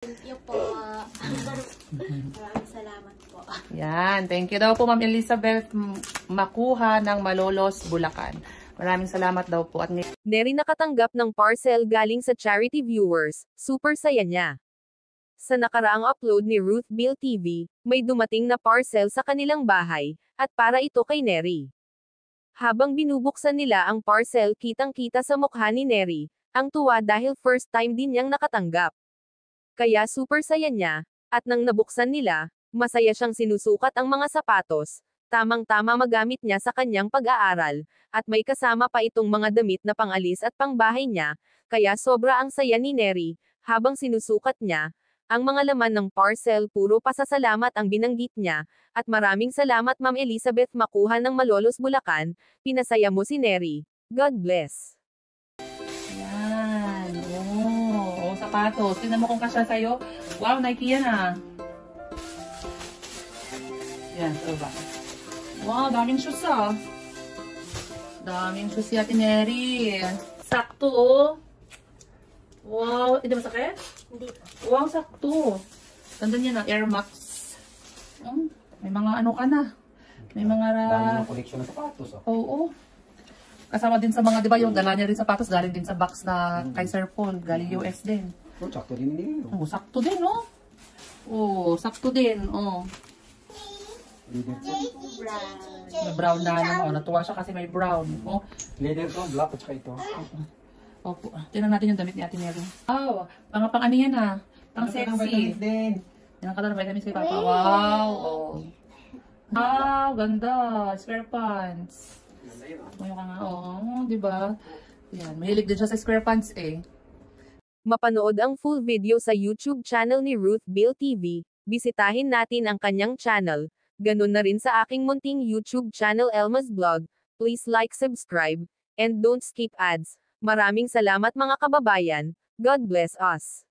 Thank you po. Maraming salamat po. Yan. Thank you daw po, Ma'am Elizabeth Makuha ng Malolos, Bulacan. Maraming salamat daw po. At Neri nakatanggap ng parcel galing sa charity viewers. Super saya niya. Sa nakaraang upload ni Ruth Bill TV, may dumating na parcel sa kanilang bahay, at para ito kay Neri. Habang binubuksan nila ang parcel, kitang-kita sa mukha ni Neri ang tuwa dahil first time din niyang nakatanggap. Kaya super saya niya, at nang nabuksan nila, masaya siyang sinusukat ang mga sapatos, tamang-tama magamit niya sa kanyang pag-aaral, at may kasama pa itong mga damit na pangalis at pangbahay niya, kaya sobra ang saya ni Neri, habang sinusukat niya ang mga laman ng parcel. Puro pasasalamat ang binanggit niya, at maraming salamat Ma'am Elizabeth Makuha ng Malolos, Bulacan, pinasaya mo si Neri. God bless. yan. Sapatos. Tingnan mo kung kasya sa'yo. Wow, Nike yan ah. Yan, so ba? Wow, daming shoes ah. Daming shoes si Ate Neri. Sakto oh. Wow, hindi masakit? Hindi po. Wow, sakto. Ganda niya na, Air Max. May mga ano ka na. May mga... Dami ng collection ng sapatos. Oh. Oo. Kasama din sa mga, di ba, yung dala niya rin sapatos, galing din sa box na kay Sir Paul, galing US din. Oh, sakto din nila. Oh, sakto din, oh. Oh, sakto din, oh. Brown. May brown na naman, oh. Natuwa siya kasi may brown, oh. Leather to, black at saka ito. Opo. Tingnan natin yung damit ni Ate Neri. Wow, mga pang ano yan ah. Pang sexy. Yan ang kala ng vitamins kay Papa. Wow, oh. Wow, ganda. Square pants. Ngayon ka nga, oh, di ba? Yan, mahilig din siya sa square pants eh. Mapanood ang full video sa YouTube channel ni Ruth Bill TV, bisitahin natin ang kanyang channel. Ganun na rin sa aking munting YouTube channel Elma's Vlog. Please like, subscribe, and don't skip ads. Maraming salamat mga kababayan. God bless us.